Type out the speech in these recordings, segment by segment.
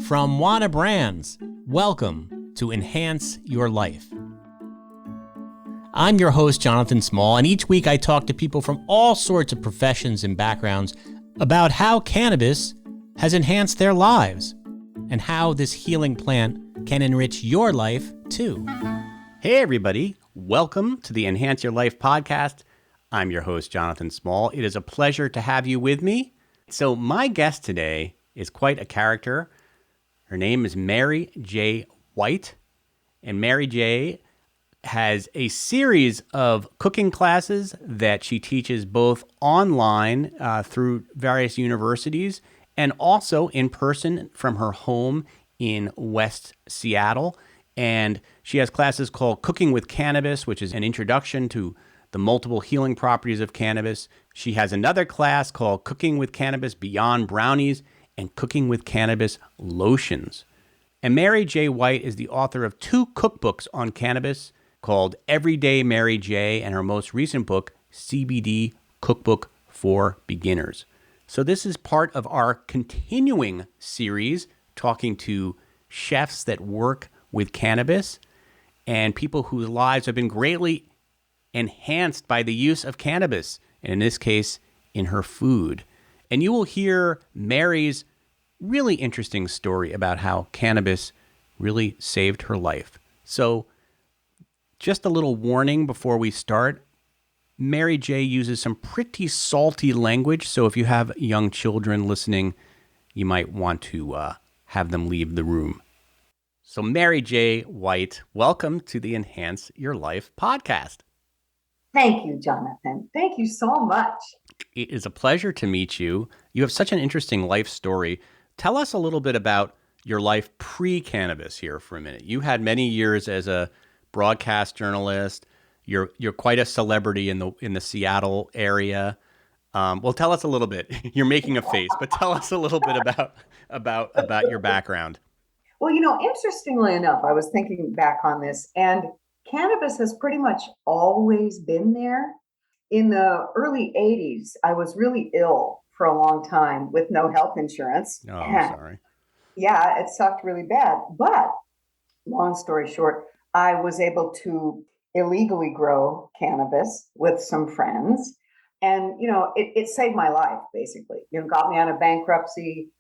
From Wana Brands, welcome to Enhance Your Life. I'm your host, Jonathan Small, and each week I talk to people from all sorts of professions and backgrounds about how cannabis has enhanced their lives and how this healing plant can enrich your life too. Hey everybody, welcome to the Enhance Your Life podcast. I'm your host, Jonathan Small. It is a pleasure to have you with me. So my guest today is quite a character. Her name is Mary J. White, and Mary J. has a series of cooking classes that she teaches both online through various universities and also in person from her home in West Seattle. And she has classes called Cooking with Cannabis, which is an introduction to the multiple healing properties of cannabis. She has another class called Cooking with Cannabis Beyond Brownies and Cooking with Cannabis Lotions. And Mary J. White is the author of 2 cookbooks on cannabis called Everyday Mary J. and her most recent book, CBD Cookbook for Beginners. So this is part of our continuing series talking to chefs that work with cannabis and people whose lives have been greatly enhanced by the use of cannabis, and in this case, in her food. And you will hear Mary's really interesting story about how cannabis really saved her life. So just a little warning before we start. Mary J. uses some pretty salty language, so if you have young children listening, you might want to have them leave the room. So Mary J. White, welcome to the Enhance Your Life podcast. Thank you, Jonathan. Thank you so much. It is a pleasure to meet you. You have such an interesting life story. Tell us a little bit about your life pre-cannabis here for a minute. You had many years as a broadcast journalist. You're quite a celebrity in the Seattle area. Well, tell us a little bit. You're making a face, but tell us a little bit about your background. Well, interestingly enough, I was thinking back on this, and cannabis has pretty much always been there. In the early 80s, I was really ill for a long time with no health insurance. Oh, I'm sorry. Yeah, it sucked really bad. But long story short, I was able to illegally grow cannabis with some friends. And, it saved my life, basically. Got me out of bankruptcy,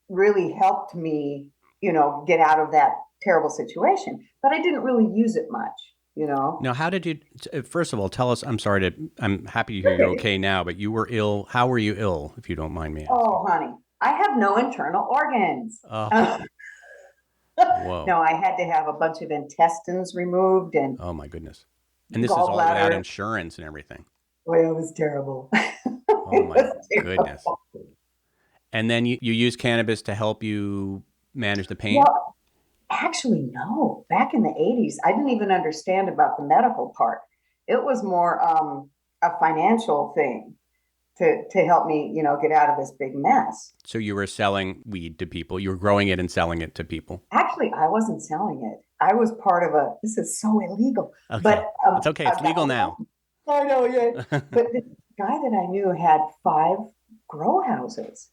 really helped me, get out of that terrible situation. But I didn't really use it much. Now, how did you, first of all, tell us, I'm happy to hear you're okay now, but you were ill. How were you ill, if you don't mind me asking? Oh, honey, I have no internal organs. Whoa. No, I had to have a bunch of intestines removed. And oh, my goodness. And this is all without insurance and everything. Well, it was terrible. Oh, my goodness. And then you use cannabis to help you manage the pain? Well, actually, no. Back in the 80s, I didn't even understand about the medical part. It was more a financial thing to help me, get out of this big mess. So you were selling weed to people. You were growing it and selling it to people. Actually, I wasn't selling it. I was part of this is so illegal. Okay. But it's okay. It's legal now. I know, yeah. But the guy that I knew had 5 grow houses.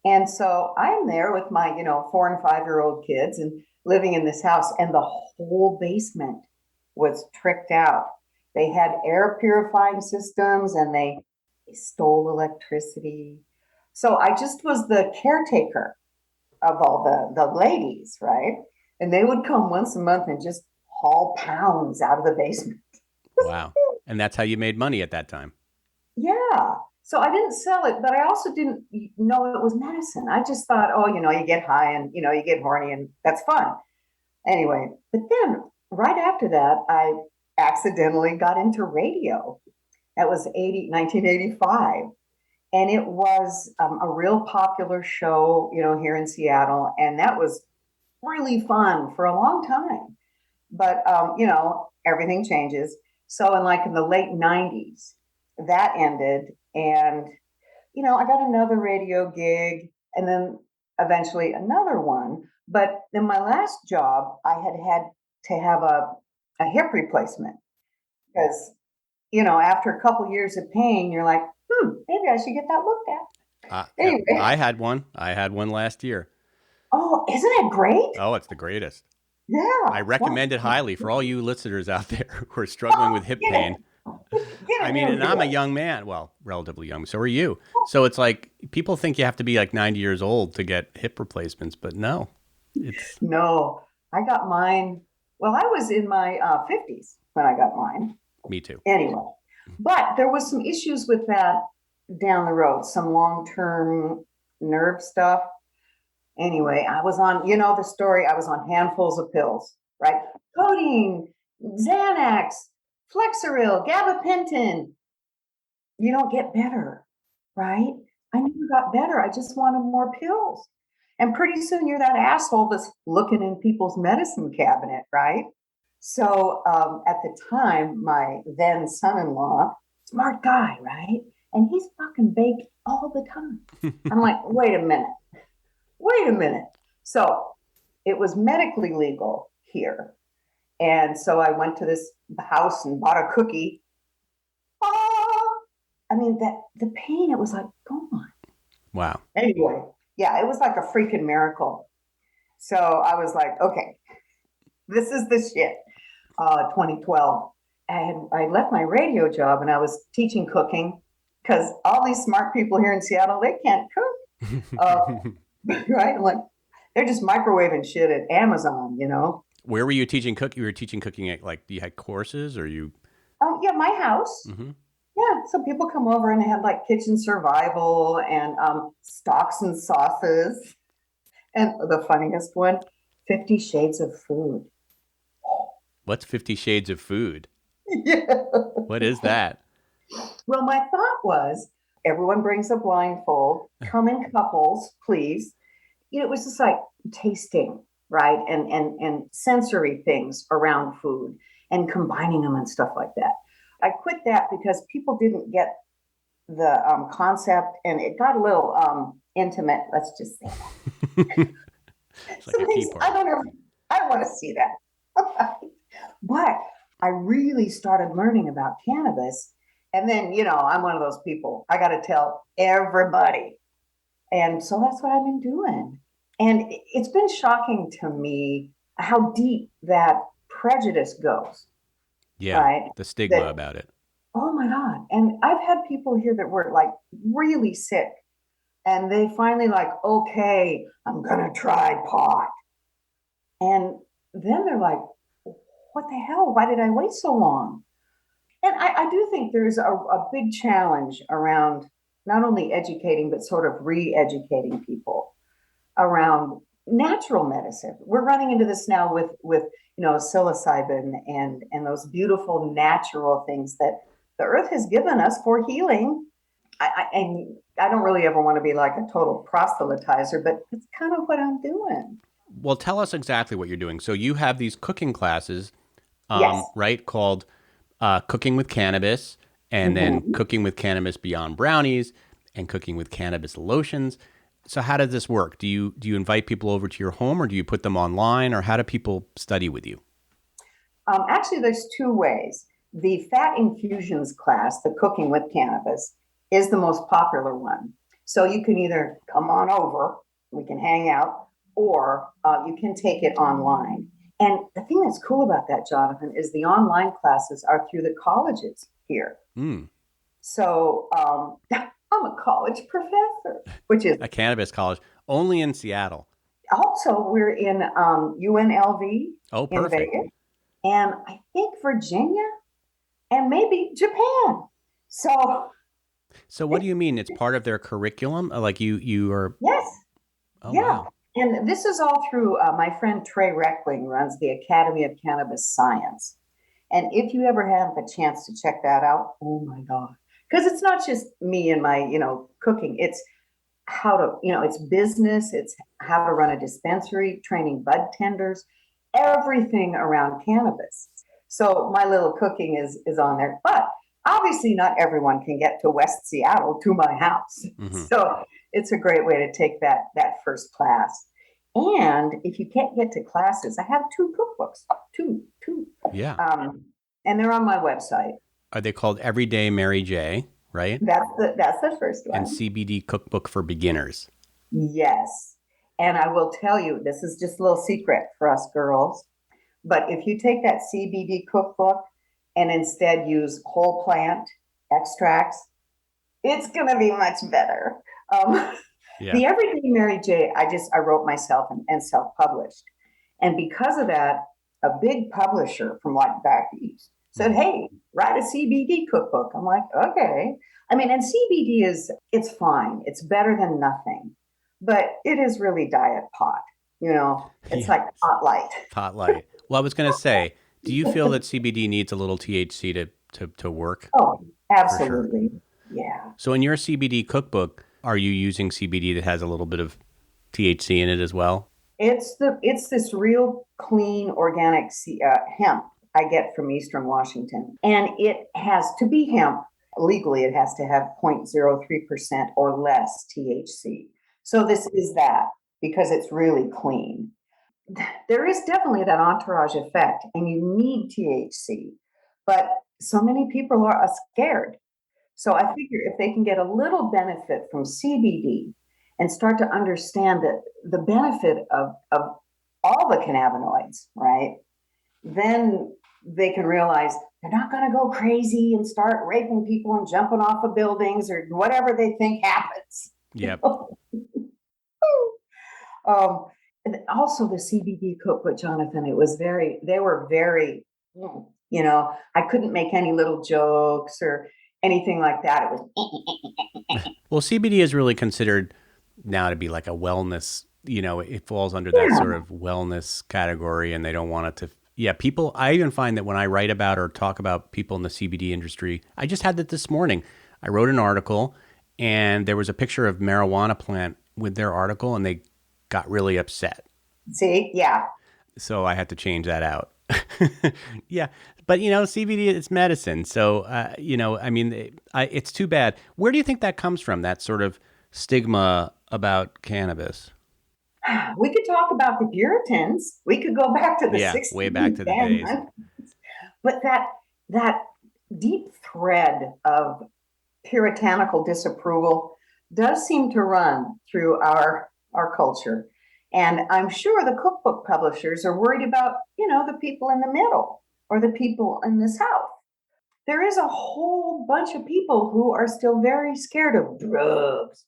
And so I'm there with my, 4 and 5-year-old kids and living in this house, and the whole basement was tricked out. They had air purifying systems and they stole electricity. So I just was the caretaker of all the ladies, right? And they would come once a month and just haul pounds out of the basement. Wow. And that's how you made money at that time. Yeah. So I didn't sell it, but I also didn't know it was medicine. I just thought, you get high and, you get horny and that's fun. Anyway, but then right after that, I accidentally got into radio. That was 1985. And it was a real popular show, here in Seattle. And that was really fun for a long time. But, everything changes. So in the late 90s, that ended. And, I got another radio gig and then eventually another one. But in my last job, I had to have a hip replacement because, after a couple years of pain, you're like, maybe I should get that looked at. Anyway. I had one. I had one last year. Oh, isn't it great? Oh, it's the greatest. Yeah. I recommend it highly for all you listeners out there who are struggling with hip pain. Get I it mean, and I'm a into it. young man. Well, relatively young. So are you. So it's like people think you have to be like 90 years old to get hip replacements, but no, it's No, I got mine. Well, I was in my 50s when I got mine. me too. Anyway, but there was some issues with that down the road, some long-term nerve stuff. Anyway, I was on, the story, I was on handfuls of pills, right? Codeine, Xanax, Flexeril, gabapentin. You don't get better, right? I never got better. I just wanted more pills. And pretty soon you're that asshole that's looking in people's medicine cabinet, right? So at the time, my then son in law, smart guy, right? And he's fucking baked all the time. I'm like, wait a minute. So it was medically legal here. And so I went to this house and bought a cookie. Oh, I mean, the pain, it was like gone. Wow. Anyway, yeah, it was like a freaking miracle. So I was like, okay, this is the shit. 2012. I left my radio job and I was teaching cooking because all these smart people here in Seattle, they can't cook. Right? I'm like, they're just microwaving shit at Amazon. Where were you teaching cooking? You were teaching cooking at like, you had courses or you? Oh, yeah, my house. Mm-hmm. Yeah, so people come over and they have like kitchen survival and stocks and sauces. And the funniest one, 50 Shades of Food. What's 50 Shades of Food? Yeah. What is that? Well, my thought was everyone brings a blindfold, come in couples, please. It was just like tasting, right? And sensory things around food and combining them and stuff like that. I quit that because people didn't get the concept and it got a little intimate, let's just say that. It's like Some a things tea party. I don't want to see that. But I really started learning about cannabis. And then, I'm one of those people. I got to tell everybody. And so that's what I've been doing. And it's been shocking to me how deep that prejudice goes, Yeah. right? The stigma That, about it. oh my God. And I've had people here that were like really sick. And they finally like, okay, I'm going to try pot. And then they're like, what the hell? Why did I wait so long? And I do think there's a big challenge around not only educating, but sort of re-educating people around natural medicine. We're running into this now with psilocybin and those beautiful natural things that the earth has given us for healing. And I don't really ever want to be like a total proselytizer, but it's kind of what I'm doing. Well, tell us exactly what you're doing. So you have these cooking classes, Yes. right, called Cooking with Cannabis, and then Mm-hmm. Cooking with Cannabis Beyond Brownies, and Cooking with Cannabis Lotions. So how does this work? Do you invite people over to your home, or do you put them online, or how do people study with you? Actually, there's two ways. The fat infusions class, the cooking with cannabis, is the most popular one. So you can either come on over, we can hang out, or you can take it online. And the thing that's cool about that, Jonathan, is the online classes are through the colleges here. Mm. So I'm a college professor, which is A cannabis college, only in Seattle. also we're in UNLV Oh, in perfect. Vegas, and I think Virginia, and maybe Japan. So So what do you mean? It's part of their curriculum? Like you are, yes, oh, yeah. wow. And this is all through my friend Trey Reckling runs the Academy of Cannabis Science. And if you ever have a chance to check that out, oh my God. Because it's not just me and my, cooking. It's how to, it's business, it's how to run a dispensary, training bud tenders, everything around cannabis. So my little cooking is on there. But obviously not everyone can get to West Seattle to my house. Mm-hmm. So it's a great way to take that first class. And if you can't get to classes, I have two cookbooks, two. Yeah. And they're on my website. Are they called Everyday Mary J, right? That's the first one. And CBD Cookbook for Beginners. Yes. And I will tell you, this is just a little secret for us girls. But if you take that CBD cookbook and instead use whole plant extracts, it's going to be much better. Um, Yeah. the Everyday Mary J, I wrote myself and self-published. And because of that, a big publisher from like back east said, hey, write a CBD cookbook. I'm like, okay. I mean, and CBD it's fine. It's better than nothing, but it is really diet pot. It's Yeah. like pot light. Pot light. Well, I was going to say, do you feel that CBD needs a little THC to work? Oh, For sure. absolutely. Yeah. So in your CBD cookbook, are you using CBD that has a little bit of THC in it as well? It's this real clean organic hemp I get from Eastern Washington, and it has to be hemp legally. It has to have 0.03% or less THC. So this is that because it's really clean. There is definitely that entourage effect, and you need THC, but so many people are scared. So I figure if they can get a little benefit from CBD and start to understand that the benefit of all the cannabinoids, right? Then they can realize they're not going to go crazy and start raping people and jumping off of buildings or whatever they think happens. Yep. um, and also the CBD cookbook, Jonathan, they were very, I couldn't make any little jokes or anything like that. It was, Well, CBD is really considered now to be like a wellness, it falls under that yeah, sort of wellness category and they don't want it to. Yeah, people, I even find that when I write about or talk about people in the CBD industry, I just had that this morning. I wrote an article and there was a picture of marijuana plant with their article and they got really upset. see, yeah. So I had to change that out. Yeah. But, CBD, it's medicine. So, I mean, it's too bad. Where do you think that comes from, that sort of stigma about cannabis? We could talk about the Puritans. We could go back to the Yeah, way back 60s to the and days. but that deep thread of puritanical disapproval does seem to run through our culture. And I'm sure the cookbook publishers are worried about, the people in the middle or the people in the South. There is a whole bunch of people who are still very scared of drugs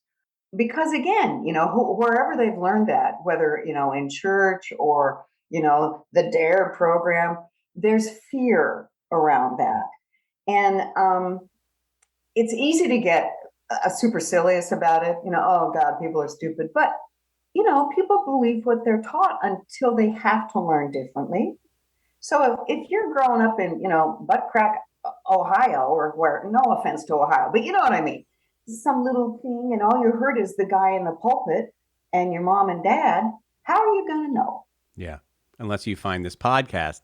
because again, wherever they've learned that, whether, in church or, the DARE program, there's fear around that. And it's easy to get supercilious about it. Oh God, people are stupid. But, people believe what they're taught until they have to learn differently. So if you're growing up in, butt crack, Ohio, or where, no offense to Ohio, but you know what I mean, some little thing, and all you heard is the guy in the pulpit and your mom and dad, how are you going to know? Yeah. Unless you find this podcast.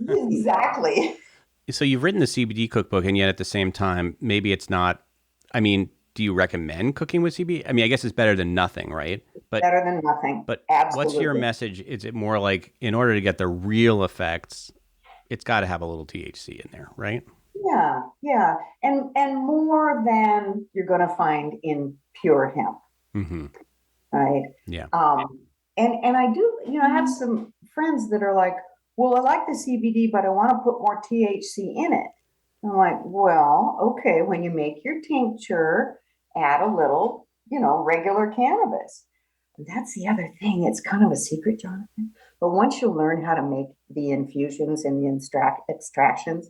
Exactly. So you've written the CBD cookbook, and yet at the same time, maybe it's not. I mean, do you recommend cooking with CBD? I mean, I guess it's better than nothing, right? Better than nothing. But what's your Absolutely. message? Is it more like in order to get the real effects, it's got to have a little THC in there, right? Yeah, yeah. And more than you're going to find in pure hemp, Mm-hmm. right? Yeah. And I do, I have some friends that are like, well, I like the CBD, but I want to put more THC in it. I'm like, well, okay, when you make your tincture, add a little, regular cannabis. That's the other thing. It's kind of a secret, Jonathan. But once you learn how to make the infusions and the extractions,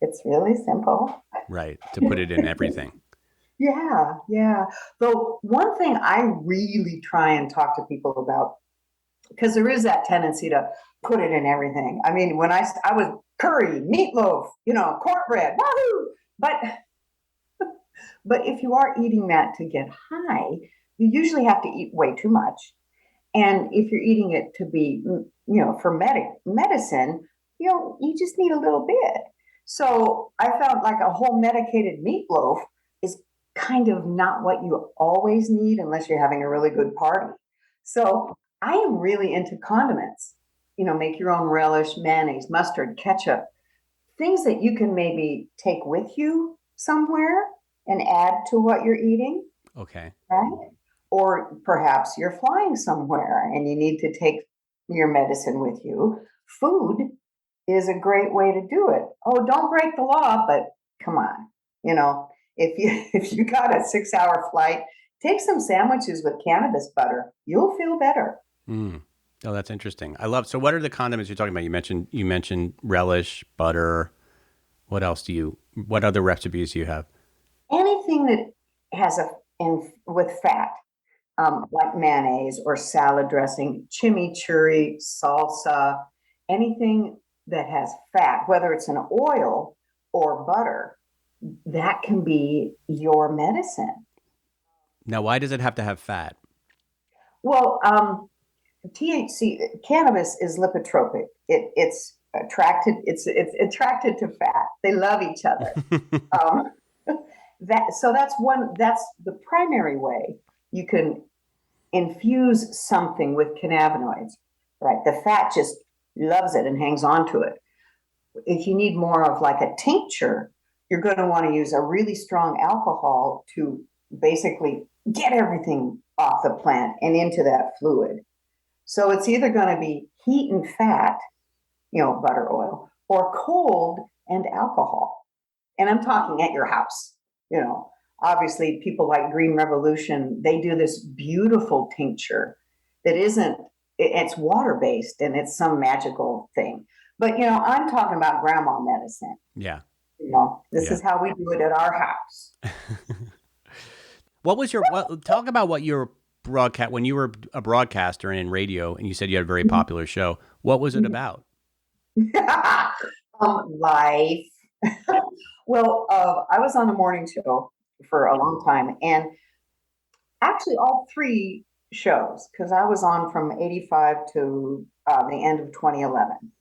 it's really simple. Right. To put it in everything. Yeah, yeah. Though one thing I really try and talk to people about, because there is that tendency to put it in everything. I mean, when I was curry, meatloaf, cornbread, wahoo! But if you are eating that to get high, you usually have to eat way too much. And if you're eating it to be, for medicine, you just need a little bit. So I found like a whole medicated meatloaf is kind of not what you always need unless you're having a really good party. So I am really into condiments. Make your own relish, mayonnaise, mustard, ketchup, things that you can maybe take with you somewhere and add to what you're eating, Okay. right? or perhaps you're flying somewhere and you need to take your medicine with you. Food is a great way to do it. Oh, don't break the law, but come on, you know, if you if you got a 6 hour flight, take some sandwiches with cannabis butter. You'll feel better. Mm. Oh, that's interesting. So what are the condiments you're talking about? You mentioned relish, butter. What other recipes do you have? Anything that has with fat, like mayonnaise or salad dressing, chimichurri, salsa, anything that has fat, whether it's an oil or butter, that can be your medicine. Now, why does it have to have fat? Well, THC, cannabis is lipotropic. It's attracted. It's attracted to fat. They love each other. Um, That's the primary way you can infuse something with cannabinoids, right? The fat just loves it and hangs on to it. If you need more of like a tincture, you're going to want to use a really strong alcohol to basically get everything off the plant and into that fluid. So it's either going to be heat and fat, butter, oil, or cold and alcohol. And I'm talking at your house, you know. Obviously, people like Green Revolution, they do this beautiful tincture that it's water based and it's some magical thing. But, I'm talking about grandma medicine. Yeah. This is how we do it at our house. Talk about what your broadcast, when you were a broadcaster and in radio and you said you had a very popular show, what was it about? Life. Well, I was on a morning show for a long time, and actually all three shows, because I was on from 85 to the end of 2011.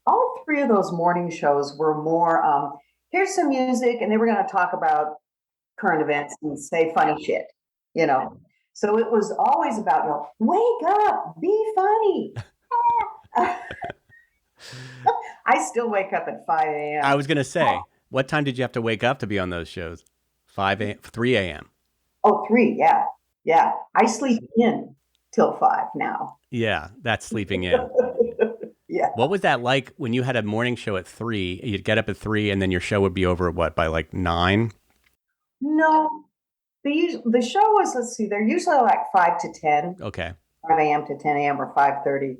All three of those morning shows were more, here's some music, and they were going to talk about current events and say funny shit, you know. So it was always about, wake up, be funny. I still wake up at 5 a.m. I was going to say, what time did you have to wake up to be on those shows? 3 a.m. Oh, 3, yeah. Yeah. I sleep in till 5 now. Yeah, that's sleeping in. Yeah. What was that like when you had a morning show at 3? You'd get up at 3 and then your show would be over at what, by like 9? No. The show was, let's see, they're usually like 5 to 10. Okay. 5 a.m. to 10 a.m. or 5:30,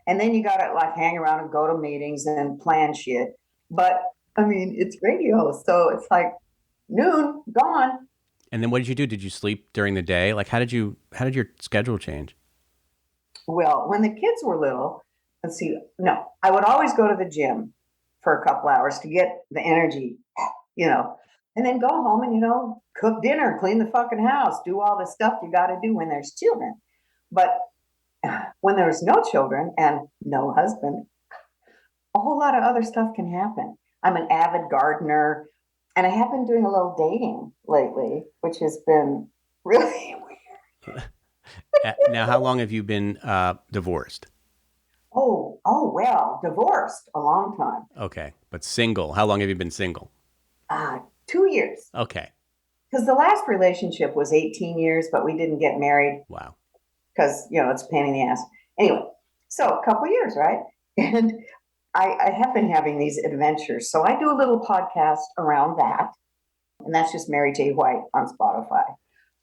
and then you got to like hang around and go to meetings and plan shit. But I mean, it's radio, so it's like noon, gone. And then what did you do? Did you sleep during the day? Like, how did your schedule change? Well, when the kids were little, let's see, no, I would always go to the gym for a couple hours to get the energy, and then go home and, cook dinner, clean the fucking house, do all the stuff you got to do when there's children. But when there's no children and no husband, a whole lot of other stuff can happen. I'm an avid gardener, and I have been doing a little dating lately, which has been really weird. Now, how long have you been divorced? Oh, well, divorced a long time. Okay, but single. How long have you been single? 2 years. Okay. Because the last relationship was 18 years, but we didn't get married. Wow. Because, it's a pain in the ass. Anyway, so a couple years, right? And I have been having these adventures. So I do a little podcast around that. And that's just Mary J. White on Spotify.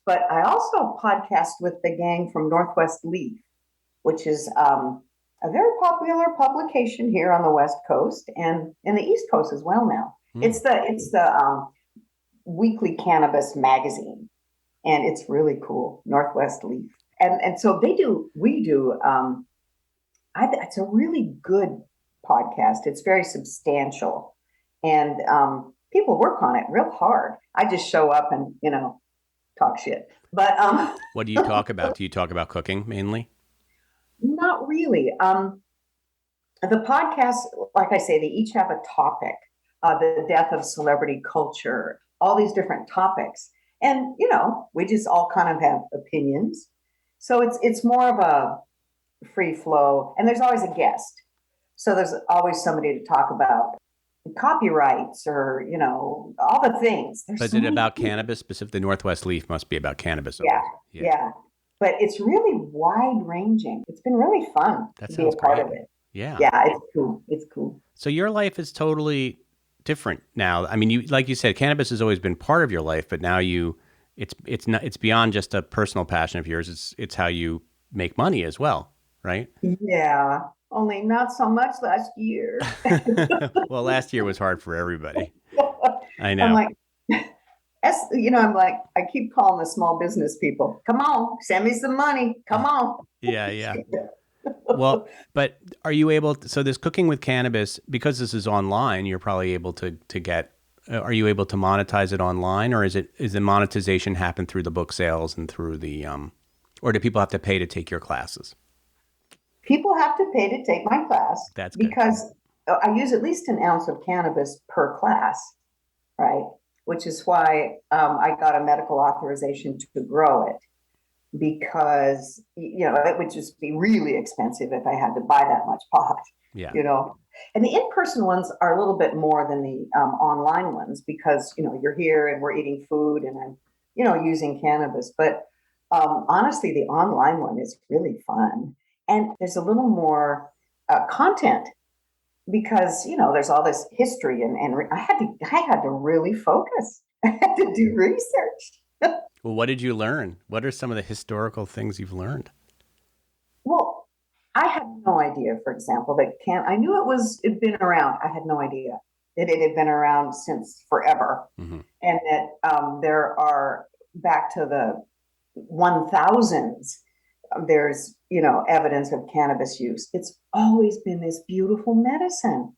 But I also podcast with the gang from Northwest Leaf, which is a very popular publication here on the West Coast and in the East Coast as well now. It's the weekly cannabis magazine, and it's really cool, Northwest Leaf. And so we do, it's a really good podcast. It's very substantial, and people work on it real hard. I just show up and, talk shit. But what do you talk about? Do you talk about cooking mainly? Not really. The podcasts, like I say, they each have a topic, the death of celebrity culture, all these different topics. And, we just all kind of have opinions. So it's more of a free flow, and there's always a guest. So there's always somebody to talk about copyrights or, all the things. But There's is so it many. about cannabis? Specific, the Northwest Leaf must be about cannabis Yeah, always. Yeah, yeah. But it's really wide ranging. It's been really fun that to be a sounds part great. of it. Yeah. Yeah, it's cool. It's cool. So your life is totally different now. I mean, you like you said, cannabis has always been part of your life, but now it's not, it's beyond just a personal passion of yours. It's how you make money as well, right? Yeah, only not so much last year. Well, last year was hard for everybody. I I'm know. like, I'm like, I keep calling the small business people. Come on, send me some money. Come on. Yeah, yeah. Well, but are you able to, so this cooking with cannabis, because this is online, you're probably able to get, are you able to monetize it online, or is the monetization happen through the book sales and through or do people have to pay to take your classes? People have to pay to take my class That's good. because I use at least an ounce of cannabis per class, right? Which is why I got a medical authorization to grow it because, it would just be really expensive if I had to buy that much pot, Yeah. you know. And the in-person ones are a little bit more than the online ones because, you're here and we're eating food and I'm, using cannabis. But honestly, the online one is really fun. And there's a little more content because, there's all this history and I had to really focus. I had to do research. Well, what did you learn? What are some of the historical things you've learned? Well, I had no idea, for example, that I knew it'd been around. I had no idea that it had been around since forever. Hmm. And that there are back to the 1000s, there's, evidence of cannabis use. It's always been this beautiful medicine.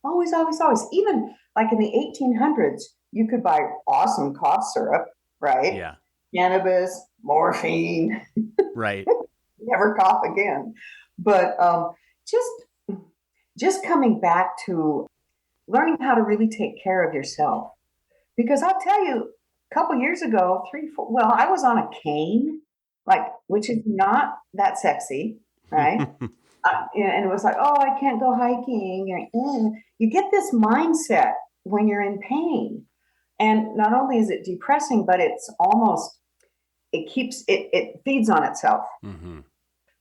Always, always, always. Even like in the 1800s, you could buy awesome cough syrup, right? Yeah. Cannabis, morphine, Right. never cough again. But just just coming back to learning how to really take care of yourself. Because I'll tell you, a couple years ago, three, four, well, I was on a cane, like which is not that sexy, right? And it was like, oh, I can't go hiking. You get this mindset when you're in pain, and not only is it depressing, but it's almost it feeds on itself. Hmm.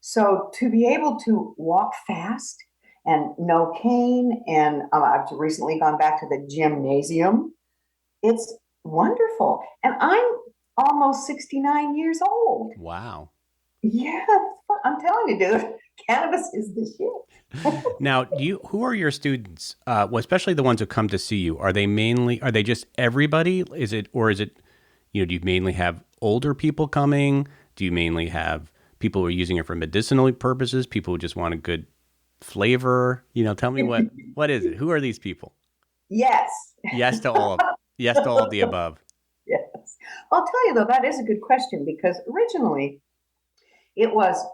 So to be able to walk fast and no cane, and I've recently gone back to the gymnasium. It's wonderful, and I'm almost 69 years old. Wow. Yeah, I'm telling you, dude, cannabis is the shit. Now, who are your students? Well, especially the ones who come to see you. Are they just everybody? Do you mainly have older people coming? Do you mainly have people who are using it for medicinal purposes? People who just want a good flavor? Tell me what is it? Who are these people? Yes, Yes to all of, yes to all of the above. yes. I'll tell you though, that is a good question because originally it was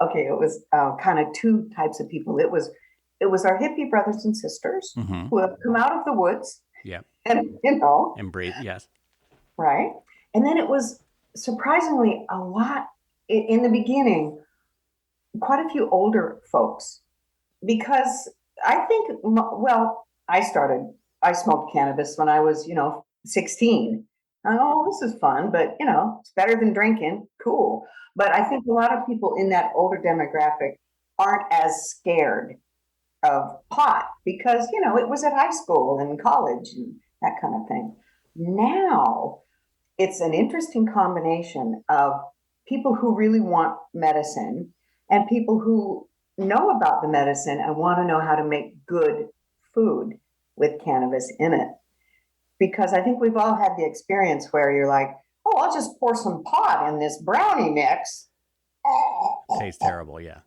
kind of two types of people. It was our hippie brothers and sisters Mm-hmm. who have come out of the woods Yeah. and Embrace. Yes. right. And then it was surprisingly a lot in the beginning, quite a few older folks because I think, well, I smoked cannabis when I was, 16. Oh, this is fun, but, it's better than drinking. Cool. But I think a lot of people in that older demographic aren't as scared of pot because, it was at high school and college and that kind of thing. Now, it's an interesting combination of people who really want medicine and people who know about the medicine and want to know how to make good food with cannabis in it. Because I think we've all had the experience where you're like, oh, I'll just pour some pot in this brownie mix. Tastes terrible. Yeah.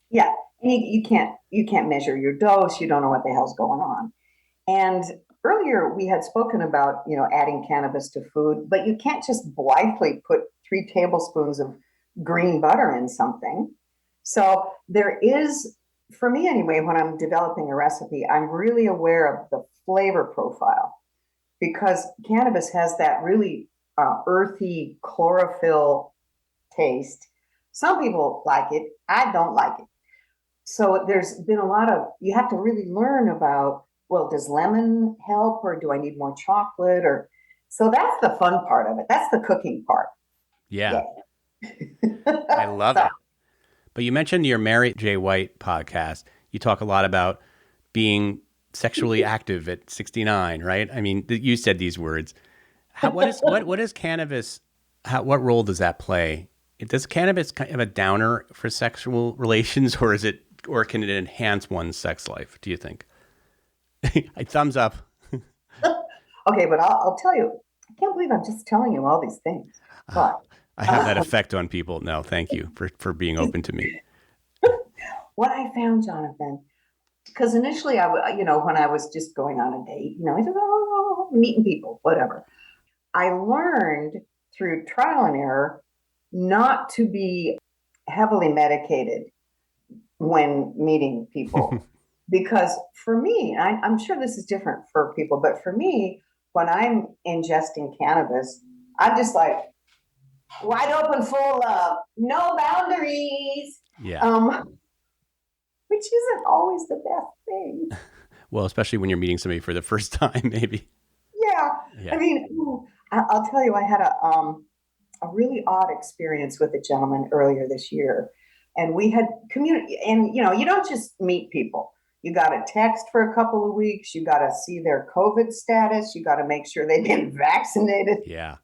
Yeah, and you can't measure your dose. You don't know what the hell's going on. And earlier we had spoken about, adding cannabis to food, but you can't just blithely put 3 tablespoons of green butter in something. So there is, for me anyway, when I'm developing a recipe, I'm really aware of the flavor profile because cannabis has that really earthy chlorophyll taste. Some people like it. I don't like it. So there's been a lot of, you have to really learn about well, does lemon help or do I need more chocolate? Or so that's the fun part of it. That's the cooking part. Yeah. Yeah. I love So, it. But you mentioned your Mary J. White podcast. You talk a lot about being sexually active at 69, right? I mean, you said these words. What is cannabis? What role does that play? Does cannabis kind of a downer for sexual relations, or can it enhance one's sex life? Do you think? Thumbs up. okay, but I'll tell you, I can't believe I'm just telling you all these things. But I have that effect on people. No, thank you for being open to me. what I found, Jonathan, because initially when I was just going on a date, I said, oh, meeting people, whatever. I learned through trial and error not to be heavily medicated when meeting people. Because for me, I'm sure this is different for people, but for me, when I'm ingesting cannabis, I'm just like wide open, full of no boundaries. Yeah. Which isn't always the best thing. Well, especially when you're meeting somebody for the first time, maybe. Yeah. Yeah. I mean, I'll tell you, I had a really odd experience with a gentleman earlier this year. And we had community, and you don't just meet people. You got to text for a couple of weeks. You got to see their COVID status. You got to make sure they've been vaccinated. Yeah.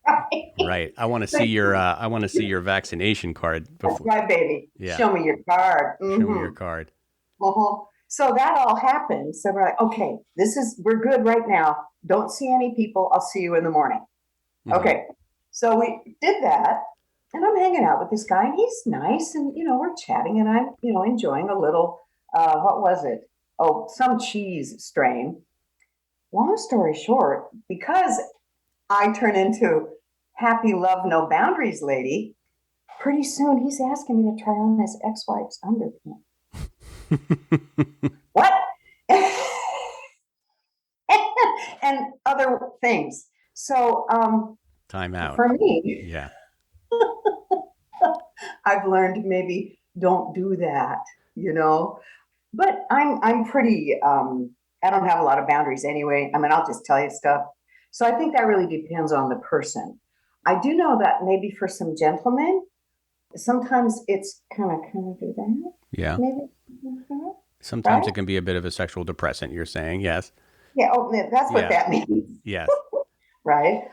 Right. Right. I want to see your vaccination card before. That's right, baby. Yeah. Show me your card. Mm-hmm. Show me your card. Uh-huh. So that all happened. So we're like, okay, we're good right now. Don't see any people. I'll see you in the morning. Mm-hmm. Okay. So we did that. And I'm hanging out with this guy, and he's nice, and we're chatting, and I'm enjoying a little. What was it? Oh, some cheese strain. Long story short, because I turn into happy love no boundaries lady, pretty soon he's asking me to try on his ex-wife's underpants. What? and other things. So time out for me. Yeah. I've learned maybe don't do that, but I'm pretty, I don't have a lot of boundaries anyway. I mean, I'll just tell you stuff. So I think that really depends on the person. I do know that maybe for some gentlemen, sometimes it's kind of do that. Yeah. Maybe. Sometimes right? It can be a bit of a sexual depressant, you're saying, yes. Yeah, that's what that means. Yes. Right?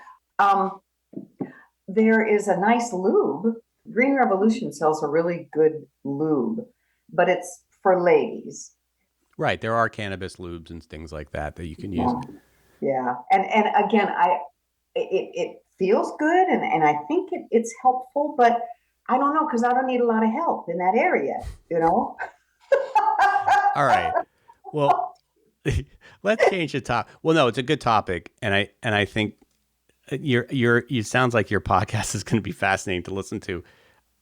There is a nice lube. Green Revolution sells a really good lube, but it's for ladies. Right. There are cannabis lubes and things like that you can use. Yeah. And again, it feels good and I think it's helpful, but I don't know because I don't need a lot of help in that area, All right. Well, let's change the topic. Well, no, it's a good topic, and I think you sounds like your podcast is going to be fascinating to listen to.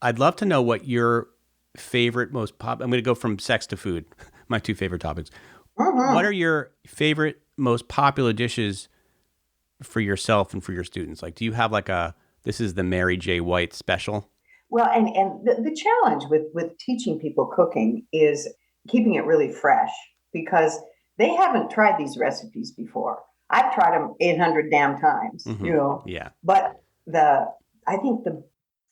I'd love to know what your favorite I'm going to go from sex to food, my two favorite topics. Mm-hmm. What are your favorite, most popular dishes for yourself and for your students? Like, do you have this is the Mary J. White special? Well, and the challenge with teaching people cooking is keeping it really fresh because they haven't tried these recipes before. I've tried them 800 damn times, Mm-hmm. Yeah. But I think the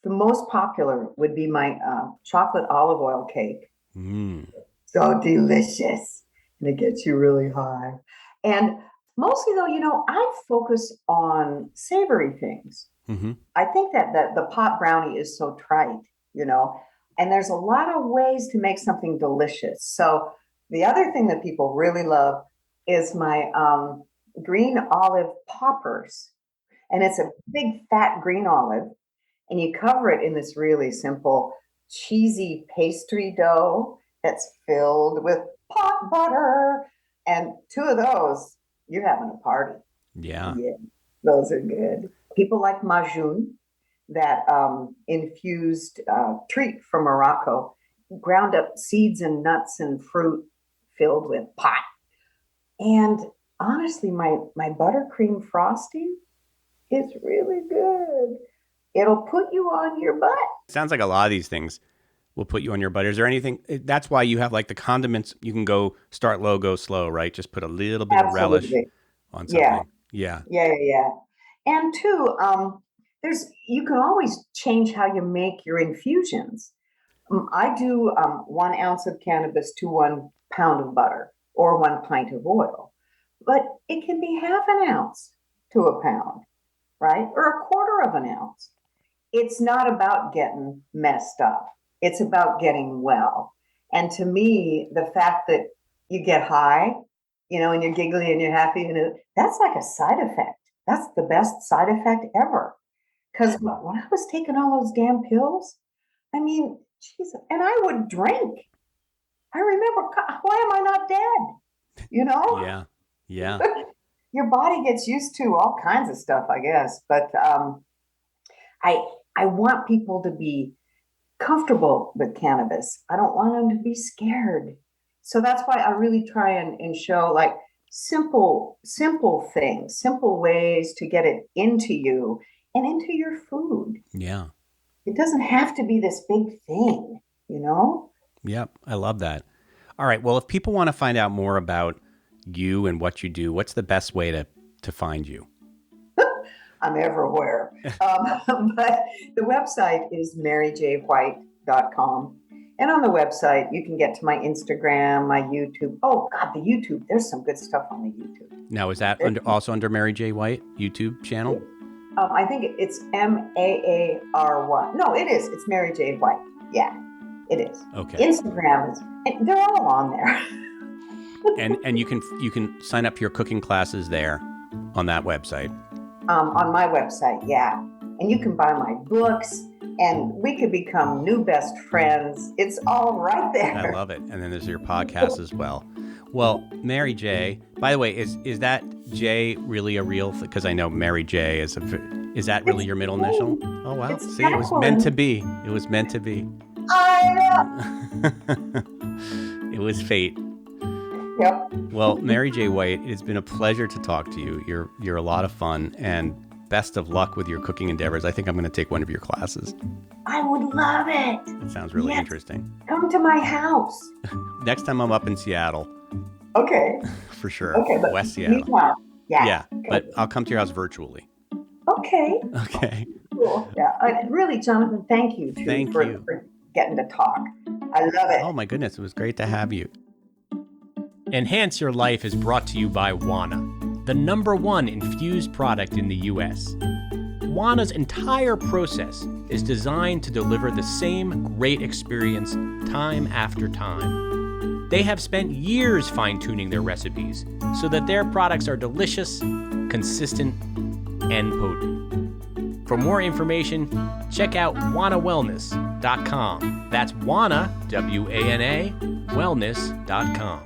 most popular would be my chocolate olive oil cake. So delicious. And it gets you really high. And mostly though, I focus on savory things. Mm-hmm. I think that the pot brownie is so trite, and there's a lot of ways to make something delicious. So the other thing that people really love is my green olive poppers. And it's a big fat green olive. And you cover it in this really simple cheesy pastry dough that's filled with pot butter. And two of those, you're having a party. Yeah. Yeah, those are good. People like majoun, that infused treat from Morocco, ground up seeds and nuts and fruit filled with pot. And honestly, my buttercream frosting is really good. It'll put you on your butt. Sounds like a lot of these things will put you on your butter. Is there anything? That's why you have like the condiments. You can go start low, go slow, right? Just put a little bit of relish on something. Yeah. And two, you can always change how you make your infusions. I do 1 ounce of cannabis to 1 pound of butter or 1 pint of oil, but it can be half an ounce to a pound, right? Or a quarter of an ounce. It's not about getting messed up. It's about getting well. And to me, the fact that you get high, and you're giggly and you're happy, that's like a side effect. That's the best side effect ever. Because when I was taking all those damn pills, I mean, Jesus, and I would drink. I remember, why am I not dead? Yeah. Your body gets used to all kinds of stuff, I guess. But I want people to be comfortable with cannabis. I don't want them to be scared. So that's why I really try and show like simple things, simple ways to get it into you and into your food. Yeah. It doesn't have to be this big thing, Yep. I love that. All right. Well, if people want to find out more about you and what you do, what's the best way to find you? I'm everywhere. But the website is maryjwhite.com. And on the website, you can get to my Instagram, my YouTube. Oh, God, the YouTube. There's some good stuff on the YouTube. Now, is that also under Mary J. White YouTube channel? I think it's Maary. No, it is. It's Mary J. White. Yeah, it is. Okay. Instagram is. They're all on there. and you can sign up for your cooking classes there on that website. On my website, yeah. And you can buy my books, and we could become new best friends. It's all right there. I love it. And then there's your podcast as well. Well, Mary J. By the way, is that J really a real? Because I know Mary J. is that really your middle initial? Oh wow! See, it was meant to be. It was meant to be. I know. It was fate. Yep. Well, Mary J. White, it's been a pleasure to talk to you. You're a lot of fun, and best of luck with your cooking endeavors. I think I'm going to take one of your classes. I would love it. That sounds really interesting. Come to my house. Next time I'm up in Seattle. Okay. For sure. Okay, but West Seattle. Yeah, okay. But I'll come to your house virtually. Okay. Okay. Cool. Yeah. Really, Jonathan, thank you for getting to talk. I love it. Oh my goodness, it was great to have you. Enhance Your Life is brought to you by Wana, the #1 infused product in the U.S. Wana's entire process is designed to deliver the same great experience time after time. They have spent years fine-tuning their recipes so that their products are delicious, consistent, and potent. For more information, check out wanawellness.com. That's Wana, W-A-N-A, wellness.com.